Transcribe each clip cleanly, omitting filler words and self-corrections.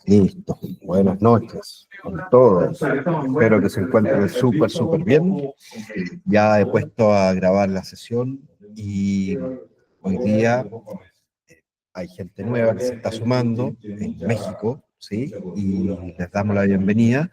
Listo. Buenas noches con todos. Espero que se encuentren súper bien. Ya he puesto a grabar la sesión y hoy día hay gente nueva que se está sumando en México, ¿sí? Y les damos la bienvenida.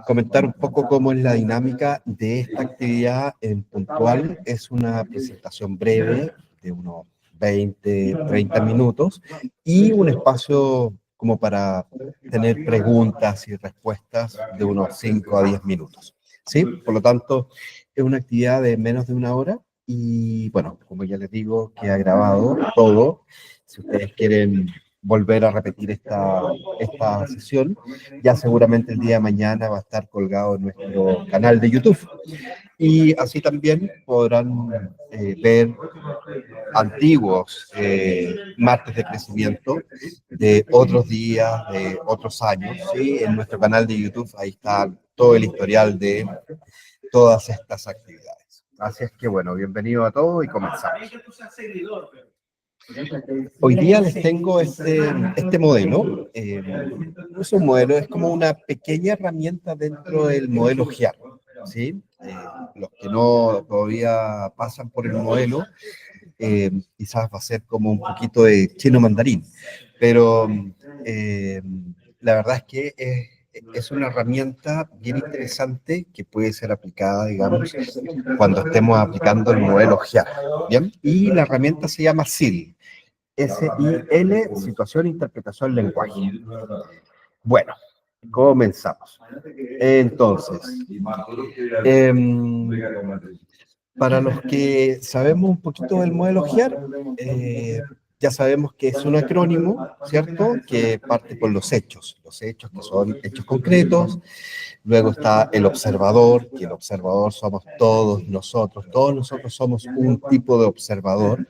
Comentar un poco cómo es la dinámica de esta actividad en puntual. Es una presentación breve de unos 20-30 minutos y un espacio como para tener preguntas y respuestas de unos 5 a 10 minutos. ¿Sí? Por lo tanto, es una actividad de menos de una hora y bueno, como ya les digo, queda grabado todo. Si ustedes quieren volver a repetir esta sesión, ya seguramente el día de mañana va a estar colgado en nuestro canal de YouTube. Y así también podrán ver antiguos martes de crecimiento de otros días, de otros años, ¿sí? En nuestro canal de YouTube, ahí está todo el historial de todas estas actividades. Así es que bueno, bienvenido a todos y comenzamos. Hoy día les tengo este modelo. Es un modelo, es como una pequeña herramienta dentro del modelo GIAR, ¿sí? Los que no todavía pasan por el modelo, quizás va a ser como un poquito de chino mandarín, pero eh, la verdad es que es una herramienta bien interesante que puede ser aplicada, digamos, cuando estemos aplicando el modelo GIAR, ¿bien? Y la herramienta se llama SIL, SIL, situación, interpretación, lenguaje. Bueno, comenzamos. Entonces, para los que sabemos un poquito del modelo GIAR, ya sabemos que es un acrónimo, ¿cierto? Que parte por los hechos que son hechos concretos. Luego está el observador, que el observador somos todos nosotros somos un tipo de observador,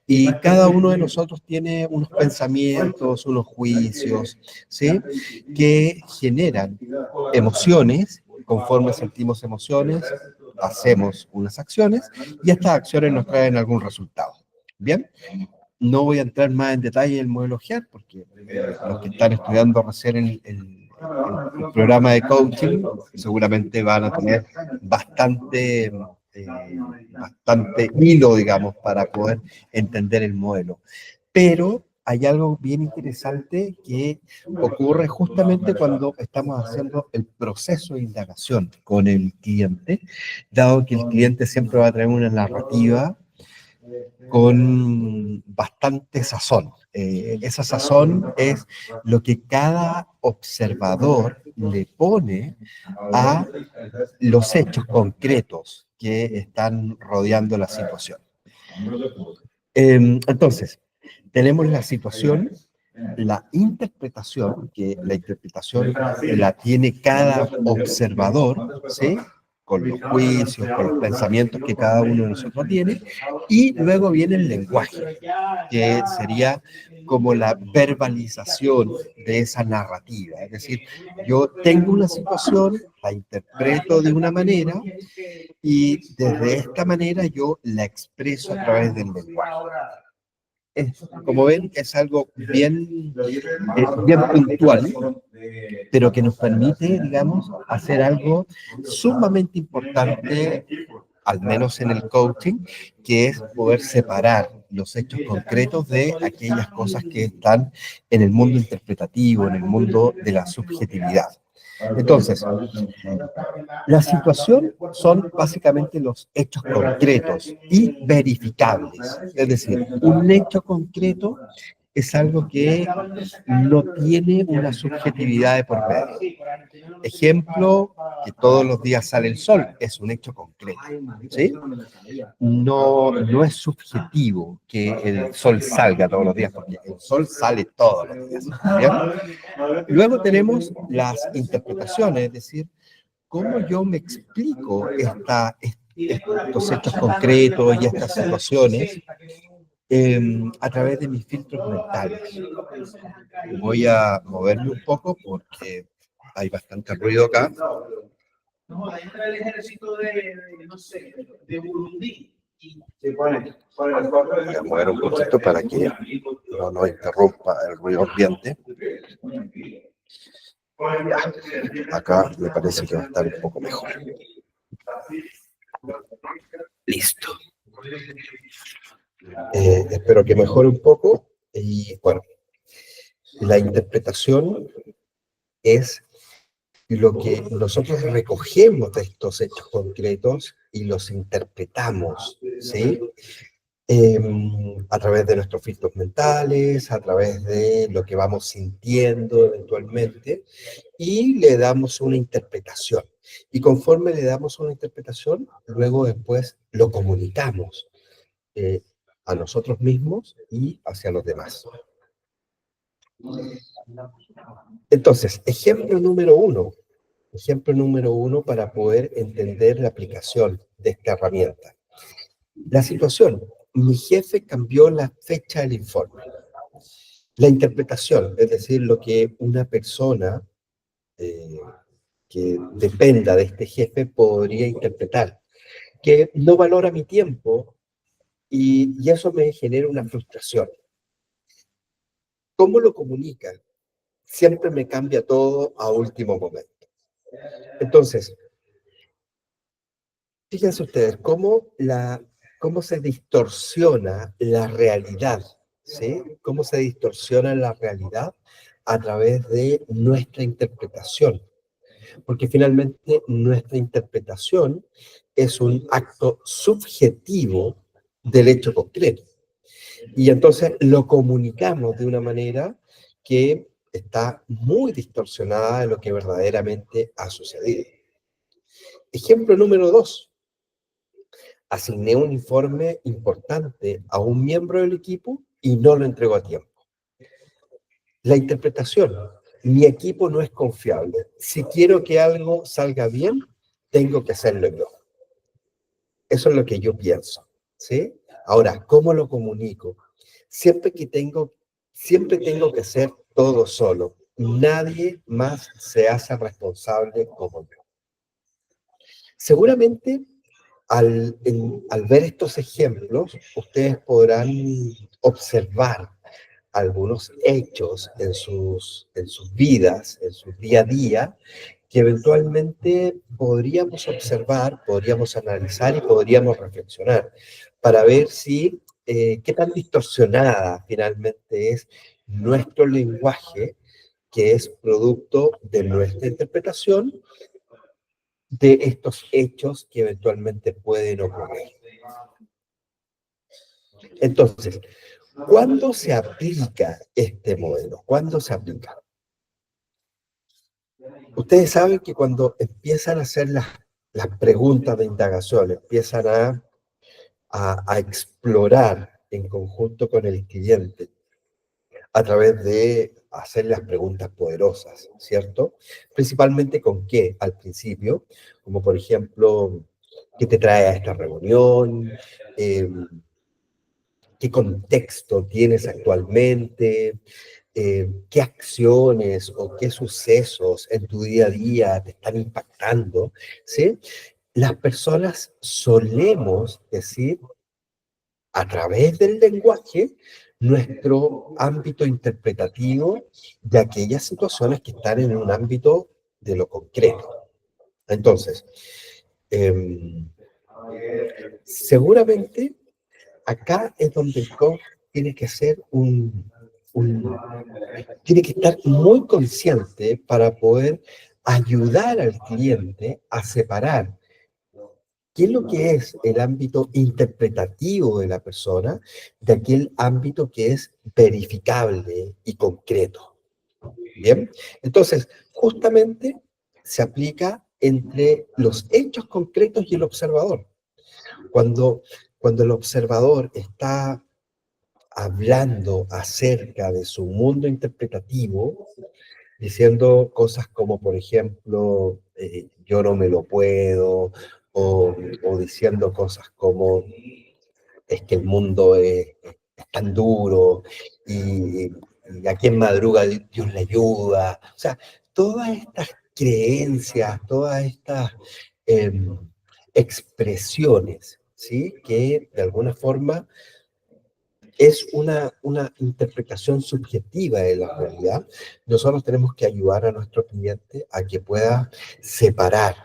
y cada uno de nosotros tiene unos pensamientos, unos juicios, ¿sí? Que generan emociones. Conforme sentimos emociones, hacemos unas acciones y estas acciones nos traen algún resultado. Bien, no voy a entrar más en detalle en el modelo GIAR porque los que están estudiando recién el programa de coaching seguramente van a tener bastante, bastante hilo, digamos, para poder entender el modelo. Pero hay algo bien interesante que ocurre justamente cuando estamos haciendo el proceso de indagación con el cliente, dado que el cliente siempre va a traer una narrativa con bastante sazón. Esa sazón es lo que cada observador le pone a los hechos concretos que están rodeando la situación. Entonces, tenemos la situación, la interpretación, que la interpretación la tiene cada observador, ¿sí? Con los juicios, con los pensamientos que cada uno de nosotros tiene, y luego viene el lenguaje, que sería como la verbalización de esa narrativa. Es decir, yo tengo una situación, la interpreto de una manera, y desde esta manera yo la expreso a través del lenguaje. Como ven, es algo bien puntual, pero que nos permite, digamos, hacer algo sumamente importante, al menos en el coaching, que es poder separar los hechos concretos de aquellas cosas que están en el mundo interpretativo, en el mundo de la subjetividad. Entonces, la situación son básicamente los hechos concretos y verificables. Es decir, un hecho concreto es algo que no tiene una subjetividad de por medio. Ejemplo, que todos los días sale el sol, es un hecho concreto, ¿sí? No es subjetivo que el sol salga todos los días, porque el sol sale todos los días, ¿bien? Luego tenemos las interpretaciones, es decir, cómo yo me explico estos hechos concretos y estas situaciones a través de mis filtros mentales. Voy a moverme un poco porque hay bastante ruido acá. No, ahí entra el ejército no sé, de Burundi. Voy a mover un poquito para que no nos interrumpa el ruido ambiente. Ya, acá me parece que va a estar un poco mejor. Listo. Espero que mejore un poco. Y bueno, la interpretación es lo que nosotros recogemos de estos hechos concretos y los interpretamos, ¿sí? A través de nuestros filtros mentales, a través de lo que vamos sintiendo eventualmente, y le damos una interpretación. Y conforme le damos una interpretación, luego después lo comunicamos a nosotros mismos y hacia los demás. Entonces, ejemplo número uno para poder entender la aplicación de esta herramienta. La situación, mi jefe cambió la fecha del informe. La interpretación, es decir, lo que una persona que dependa de este jefe podría interpretar, que no valora mi tiempo y eso me genera una frustración. ¿Cómo lo comunica? Siempre me cambia todo a último momento. Entonces, fíjense ustedes cómo se distorsiona la realidad, ¿sí? Cómo se distorsiona la realidad a través de nuestra interpretación. Porque finalmente nuestra interpretación es un acto subjetivo del hecho concreto. Y entonces lo comunicamos de una manera que está muy distorsionada de lo que verdaderamente ha sucedido. Ejemplo número 2. Asigné un informe importante a un miembro del equipo y no lo entregó a tiempo. La interpretación, mi equipo no es confiable. Si quiero que algo salga bien, tengo que hacerlo yo. Eso es lo que yo pienso, ¿sí? Ahora, ¿cómo lo comunico? Siempre tengo que hacer todo solo. Nadie más se hace responsable como yo. Seguramente al ver estos ejemplos, ustedes podrán observar algunos hechos en sus vidas, en su día a día, que eventualmente podríamos observar, podríamos analizar y podríamos reflexionar para ver qué tan distorsionada finalmente es nuestro lenguaje, que es producto de nuestra interpretación de estos hechos que eventualmente pueden ocurrir. Entonces, ¿cuándo se aplica este modelo? ¿Cuándo se aplica? Ustedes saben que cuando empiezan a hacer las preguntas de indagación, empiezan a explorar en conjunto con el cliente a través de hacer las preguntas poderosas, ¿cierto? Principalmente con qué al principio, como por ejemplo, ¿qué te trae a esta reunión? ¿Qué contexto tienes actualmente? ¿Qué acciones o qué sucesos en tu día a día te están impactando? ¿Sí? Las personas solemos decir a través del lenguaje nuestro ámbito interpretativo de aquellas situaciones que están en un ámbito de lo concreto. Entonces, seguramente acá es donde el coach tiene que ser tiene que estar muy consciente para poder ayudar al cliente a separar qué es lo que es el ámbito interpretativo de la persona de aquel ámbito que es verificable y concreto. Bien, entonces, justamente se aplica entre los hechos concretos y el observador. Cuando, cuando el observador está hablando acerca de su mundo interpretativo, diciendo cosas como, por ejemplo, yo no me lo puedo, o diciendo cosas como, es que el mundo es tan duro, y a quien madruga Dios le ayuda. O sea, todas estas creencias, todas estas eh, expresiones, ¿sí? Que de alguna forma es una interpretación subjetiva de la realidad. Nosotros tenemos que ayudar a nuestro cliente a que pueda separar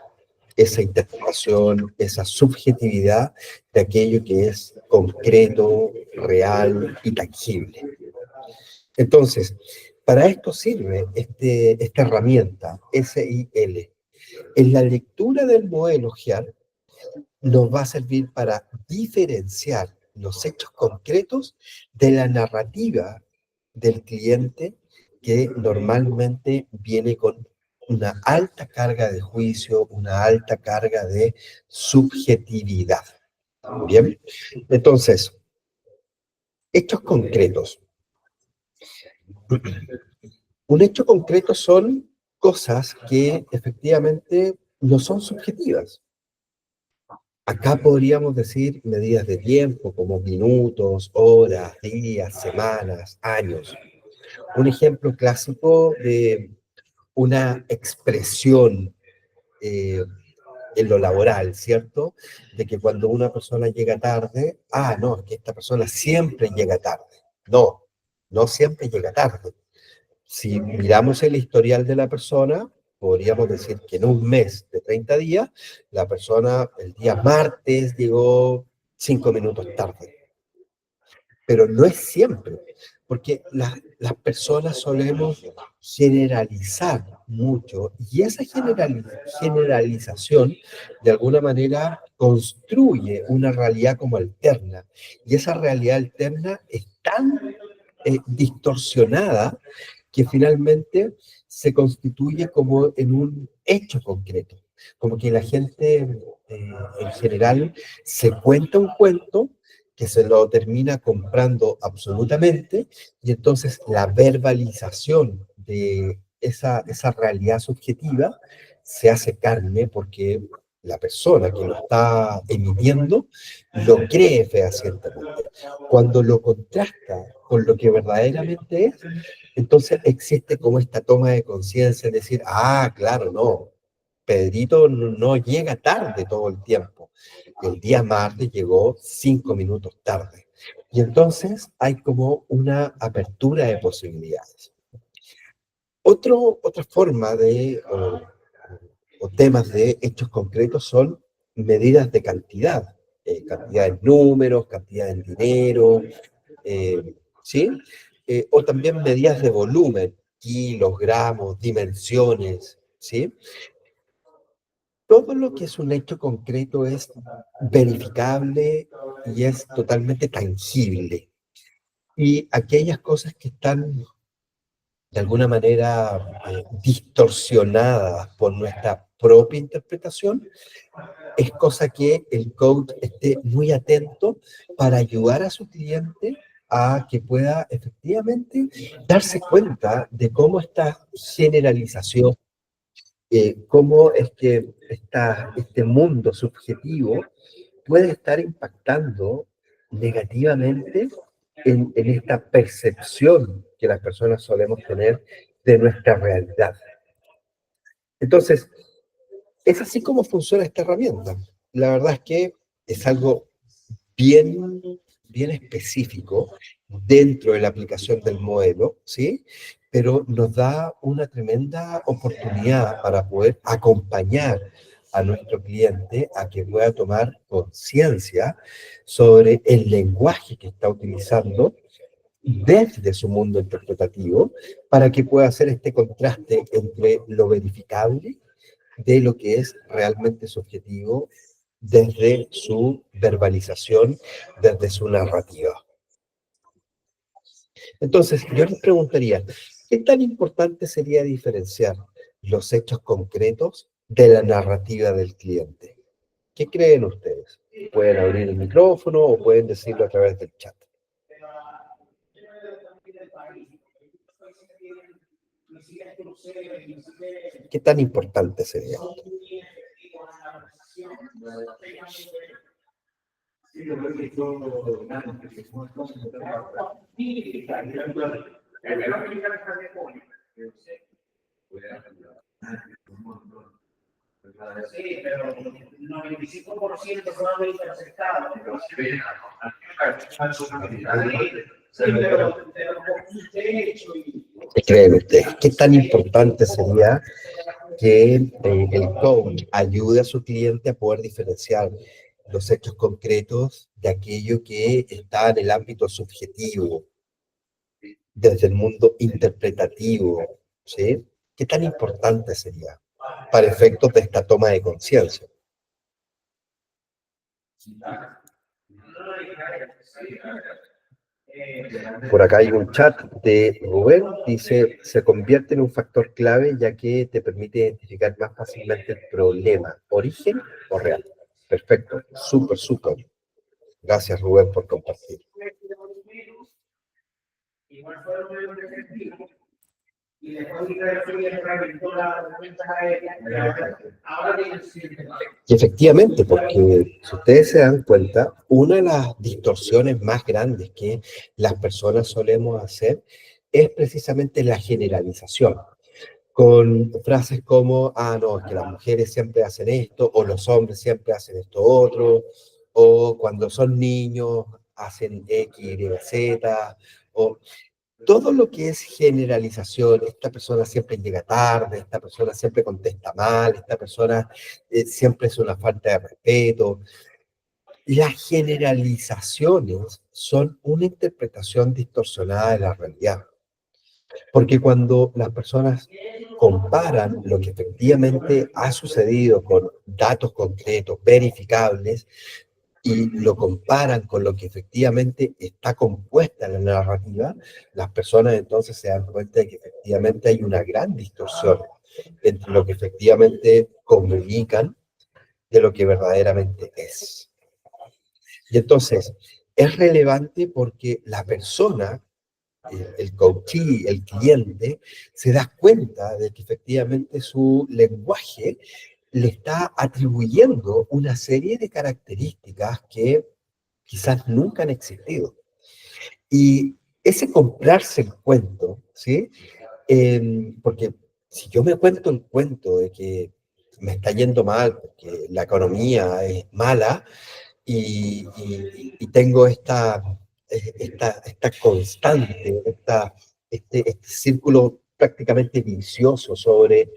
esa interpretación, esa subjetividad de aquello que es concreto, real y tangible. Entonces, para esto sirve esta herramienta SIL. En la lectura del modelo GEAR nos va a servir para diferenciar los hechos concretos de la narrativa del cliente que normalmente viene con una alta carga de juicio, una alta carga de subjetividad. Bien, entonces, hechos concretos. Un hecho concreto son cosas que efectivamente no son subjetivas. Acá podríamos decir medidas de tiempo como minutos, horas, días, semanas, años. Un ejemplo clásico de una expresión eh, en lo laboral, ¿cierto? De que cuando una persona llega tarde, no, es que esta persona siempre llega tarde. No, no siempre llega tarde. Si miramos el historial de la persona, podríamos decir que en un mes de 30 días, la persona el día martes llegó 5 minutos tarde. Pero no es siempre, porque las personas solemos generalizar mucho y esa generalización de alguna manera construye una realidad como alterna y esa realidad alterna es tan distorsionada que finalmente se constituye como en un hecho concreto, como que la gente en general se cuenta un cuento que se lo termina comprando absolutamente y entonces la verbalización de esa realidad subjetiva se hace carne porque la persona que lo está emitiendo lo cree fehacientemente. Cuando lo contrasta con lo que verdaderamente es, entonces existe como esta toma de conciencia, es decir, claro, no, Pedrito no llega tarde todo el tiempo. El día martes llegó 5 minutos tarde. Y entonces hay como una apertura de posibilidades. Otra forma o temas de hechos concretos son medidas de cantidad, cantidad en números, cantidad en dinero, ¿sí? O también medidas de volumen, kilos, gramos, dimensiones, ¿sí? Todo lo que es un hecho concreto es verificable y es totalmente tangible. Y aquellas cosas que están de alguna manera distorsionadas por nuestra propia interpretación, es cosa que el coach esté muy atento para ayudar a su cliente a que pueda efectivamente darse cuenta de cómo esta generalización, cómo es que este mundo subjetivo puede estar impactando negativamente en esta percepción que las personas solemos tener de nuestra realidad. Entonces, es así como funciona esta herramienta. La verdad es que es algo bien, bien específico dentro de la aplicación del modelo, ¿sí? Pero nos da una tremenda oportunidad para poder acompañar a nuestro cliente a que pueda tomar conciencia sobre el lenguaje que está utilizando desde su mundo interpretativo para que pueda hacer este contraste entre lo verificable de lo que es realmente subjetivo desde su verbalización, desde su narrativa. Entonces, yo les preguntaría, ¿qué tan importante sería diferenciar los hechos concretos de la narrativa del cliente? ¿Qué creen ustedes? Pueden abrir el micrófono o pueden decirlo a través del chat. ¿Qué tan importante sería? Sí, pero el 95% son interceptados. ¿Creen ustedes qué tan importante sería que el coach ayude a su cliente a poder diferenciar los hechos concretos de aquello que está en el ámbito subjetivo, desde el mundo interpretativo, ¿sí? ¿Qué tan importante sería para efectos de esta toma de conciencia? Por acá hay un chat de Rubén, dice, se convierte en un factor clave ya que te permite identificar más fácilmente el problema, origen o real. Perfecto, súper, súper. Gracias Rubén por compartir. Y efectivamente, porque si ustedes se dan cuenta, una de las distorsiones más grandes que las personas solemos hacer es precisamente la generalización, con frases como, ah, no, es que las mujeres siempre hacen esto, o los hombres siempre hacen esto otro, o cuando son niños hacen X, Y, Z, o todo lo que es generalización, esta persona siempre llega tarde, esta persona siempre contesta mal, esta persona siempre es una falta de respeto. Las generalizaciones son una interpretación distorsionada de la realidad, porque cuando las personas comparan lo que efectivamente ha sucedido con datos concretos, verificables, y lo comparan con lo que efectivamente está compuesta en la narrativa, las personas entonces se dan cuenta de que efectivamente hay una gran distorsión entre lo que efectivamente comunican de lo que verdaderamente es. Y entonces es relevante porque la persona, el coachee, el cliente, se da cuenta de que efectivamente su lenguaje le está atribuyendo una serie de características que quizás nunca han existido. Y ese comprarse el cuento, ¿sí? Porque si yo me cuento el cuento de que me está yendo mal, porque la economía es mala y tengo esta constante, este círculo prácticamente vicioso sobre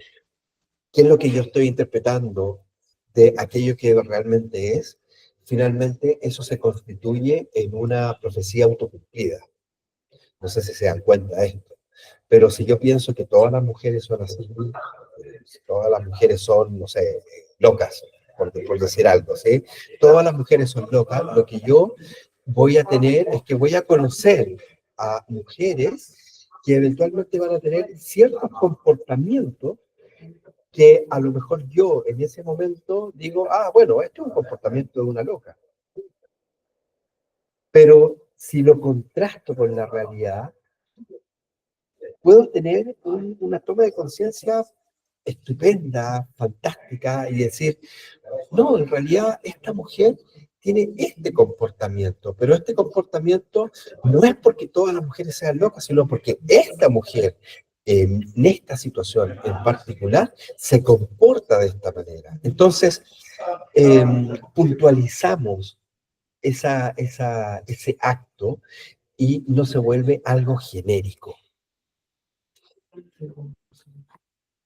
qué es lo que yo estoy interpretando de aquello que realmente es, finalmente eso se constituye en una profecía autocumplida. No sé si se dan cuenta de esto. Pero si yo pienso que todas las mujeres son así, todas las mujeres son, no sé, locas, por decir algo, ¿sí? Todas las mujeres son locas, lo que yo voy a tener es que voy a conocer a mujeres que eventualmente van a tener ciertos comportamientos que a lo mejor yo en ese momento digo, ah, bueno, esto es un comportamiento de una loca. Pero si lo contrasto con la realidad, puedo tener una toma de conciencia estupenda, fantástica, y decir, no, en realidad esta mujer tiene este comportamiento, pero este comportamiento no es porque todas las mujeres sean locas, sino porque esta mujer en esta situación en particular se comporta de esta manera. Entonces, puntualizamos ese acto y no se vuelve algo genérico.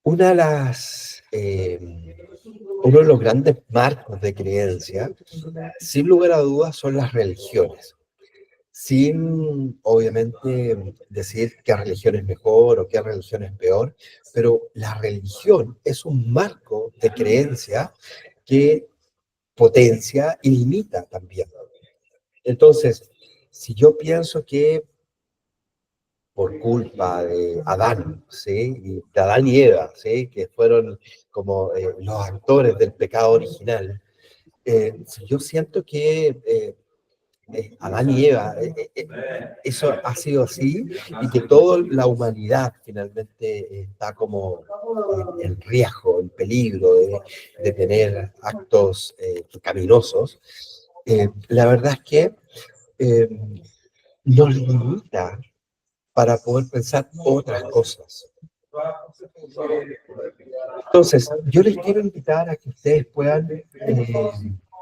Una de las, uno de los grandes marcos de creencia, sin lugar a dudas, son las religiones. Sin, obviamente, decir qué religión es mejor o qué religión es peor, pero la religión es un marco de creencia que potencia y limita también. Entonces, si yo pienso que por culpa de Adán, ¿sí? De Adán y Eva, ¿sí? Que fueron como los actores del pecado original. Si yo siento que Adán y Eva, eso ha sido así y que toda la humanidad finalmente está como en riesgo, en peligro de tener actos pecaminosos, la verdad es que eh, nos limita para poder pensar otras cosas. Entonces, yo les quiero invitar a que ustedes puedan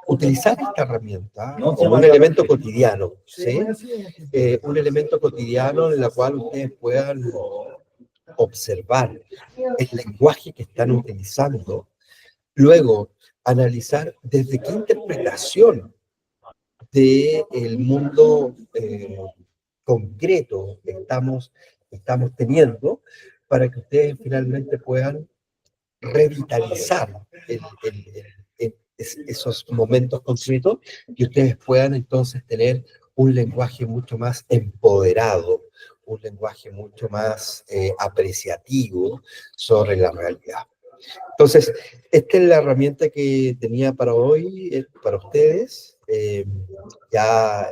utilizar esta herramienta como un elemento cotidiano, ¿sí? Un elemento cotidiano en el cual ustedes puedan observar el lenguaje que están utilizando, luego analizar desde qué interpretación del mundo concreto estamos teniendo, para que ustedes finalmente puedan revitalizar esos momentos concretos y ustedes puedan entonces tener un lenguaje mucho más empoderado, un lenguaje mucho más apreciativo sobre la realidad. Entonces, esta es la herramienta que tenía para hoy, para ustedes. Ya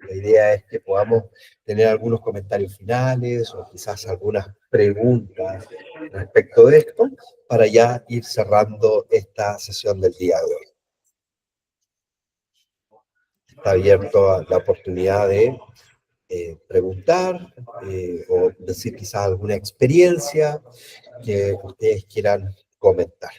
la idea es que podamos tener algunos comentarios finales o quizás algunas preguntas respecto de esto para ya ir cerrando esta sesión del día de hoy. Está abierto la oportunidad de preguntar o decir quizás alguna experiencia que ustedes quieran comentar.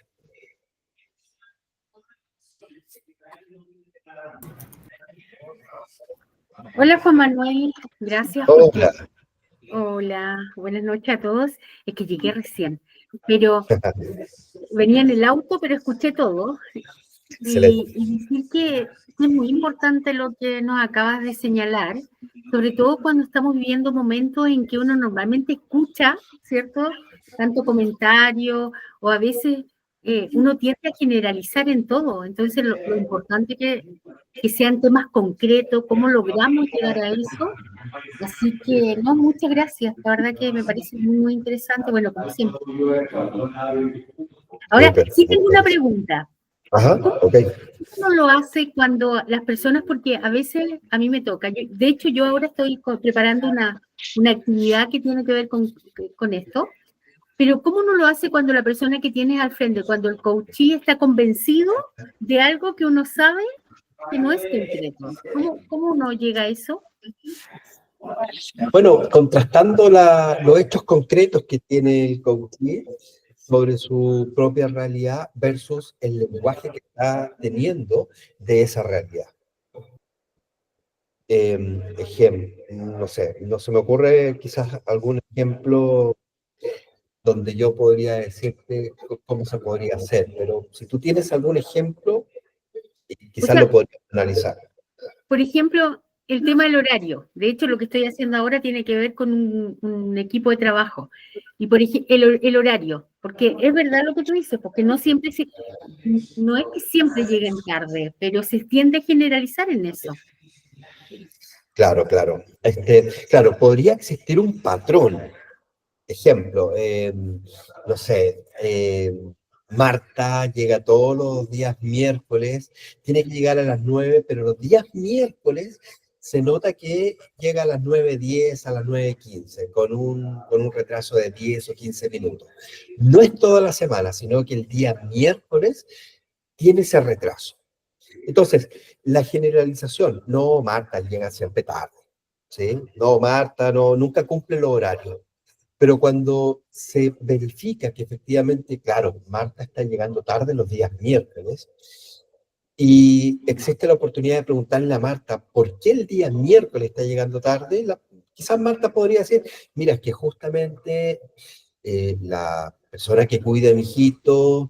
Hola Juan Manuel, gracias. Hola. Hola, buenas noches a todos. Es que llegué recién, pero venía en el auto, pero escuché todo. Y decir que es muy importante lo que nos acabas de señalar, sobre todo cuando estamos viviendo momentos en que uno normalmente escucha, ¿cierto? Tanto comentario o a veces uno tiende a generalizar en todo. Entonces lo importante que sean temas concretos, cómo logramos llegar a eso. Así que, no, muchas gracias. La verdad que me parece muy interesante. Bueno, como siempre. Ahora, sí tengo una pregunta. Ajá, ok. ¿Cómo lo hace cuando las personas, porque a veces a mí me toca, de hecho yo ahora estoy preparando una actividad que tiene que ver con esto, pero ¿cómo uno lo hace cuando la persona que tienes al frente, cuando el coachee está convencido de algo que uno sabe que no es concreto? ¿Cómo uno llega a eso? Bueno, contrastando los hechos concretos que tiene el coachee sobre su propia realidad versus el lenguaje que está teniendo de esa realidad. Ejemplo, no sé, no se me ocurre quizás algún ejemplo donde yo podría decirte cómo se podría hacer, pero si tú tienes algún ejemplo, quizás lo podríamos analizar. Por ejemplo, el tema del horario. De hecho, lo que estoy haciendo ahora tiene que ver con un equipo de trabajo. Y por ejemplo, el horario, porque es verdad lo que tú dices, porque no es que siempre lleguen tarde, pero se tiende a generalizar en eso. Claro, claro. Claro, podría existir un patrón. Ejemplo, no sé, Marta llega todos los días miércoles, tiene que llegar a las 9, pero los días miércoles se nota que llega a las 9:10, a las 9:15, con un retraso de 10 o 15 minutos. No es toda la semana, sino que el día miércoles tiene ese retraso. Entonces, la generalización, no, Marta llega siempre tarde, ¿sí? No, Marta nunca cumple el horario. Pero cuando se verifica que efectivamente, claro, Marta está llegando tarde los días miércoles, y existe la oportunidad de preguntarle a Marta, ¿por qué el día miércoles está llegando tarde? Quizás Marta podría decir, mira, es que justamente la persona que cuida a mi hijito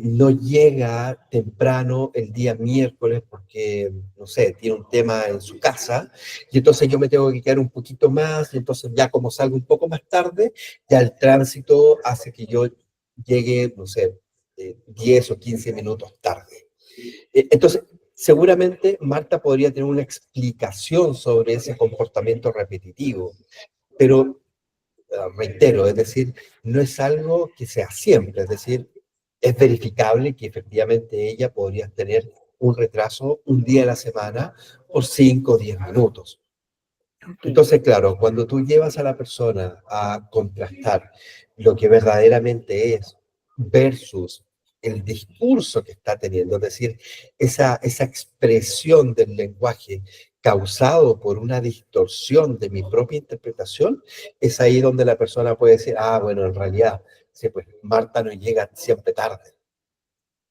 no llega temprano el día miércoles porque, no sé, tiene un tema en su casa, y entonces yo me tengo que quedar un poquito más, y entonces ya como salgo un poco más tarde, ya el tránsito hace que yo llegue, no sé, 10 o 15 minutos tarde. Entonces, seguramente Marta podría tener una explicación sobre ese comportamiento repetitivo, pero reitero, es decir, no es algo que sea siempre, es decir, es verificable que efectivamente ella podría tener un retraso un día a la semana por 5 o 10 minutos. Entonces, claro, cuando tú llevas a la persona a contrastar lo que verdaderamente es versus el discurso que está teniendo, es decir, esa expresión del lenguaje causado por una distorsión de mi propia interpretación, es ahí donde la persona puede decir, ah, bueno, en realidad, sí, pues Marta no llega siempre tarde.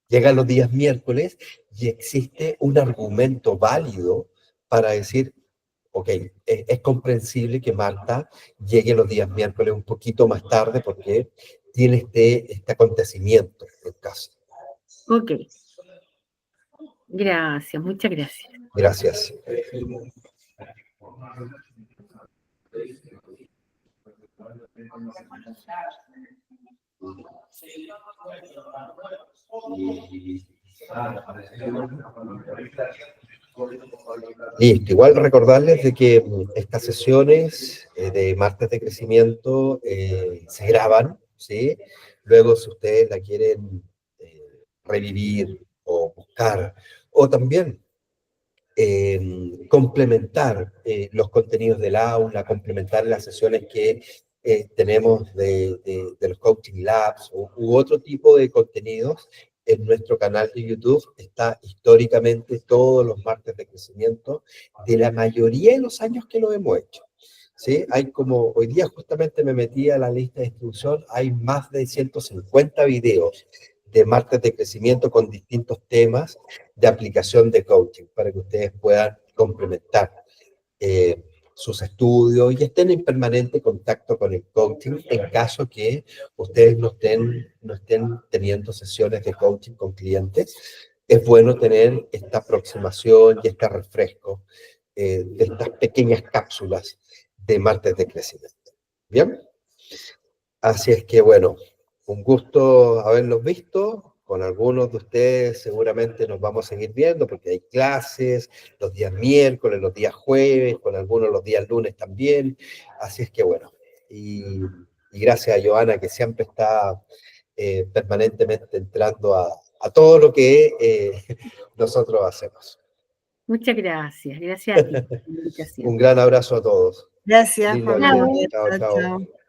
Llega los días miércoles y existe un argumento válido para decir, ok, es comprensible que Marta llegue los días miércoles un poquito más tarde porque tiene este acontecimiento en casa. Ok. Gracias, muchas gracias. Gracias. Listo, igual recordarles de que estas sesiones de martes de crecimiento se graban, ¿sí? Luego, si ustedes la quieren revivir o buscar, o también complementar los contenidos del aula, complementar las sesiones que tenemos de los Coaching Labs u otro tipo de contenidos. En nuestro canal de YouTube está históricamente todos los martes de crecimiento de la mayoría de los años que lo hemos hecho. ¿Sí? Hay como, hoy día justamente me metí a la lista de distribución, hay más de 150 videos de martes de crecimiento con distintos temas de aplicación de coaching para que ustedes puedan complementar sus estudios y estén en permanente contacto con el coaching en caso que ustedes no estén teniendo sesiones de coaching con clientes. Es bueno tener esta aproximación y este refresco de estas pequeñas cápsulas de martes de crecimiento. ¿Bien? Así es que, bueno, un gusto haberlos visto. Con algunos de ustedes seguramente nos vamos a seguir viendo porque hay clases los días miércoles, los días jueves, con algunos los días lunes también. Así es que, bueno, y gracias a Joana que siempre está permanentemente entrando a todo lo que nosotros hacemos. Muchas gracias. Gracias a ti por la invitación. Un gran abrazo a todos. Gracias, Lindo Pablo. día. Chao, chao. Chao.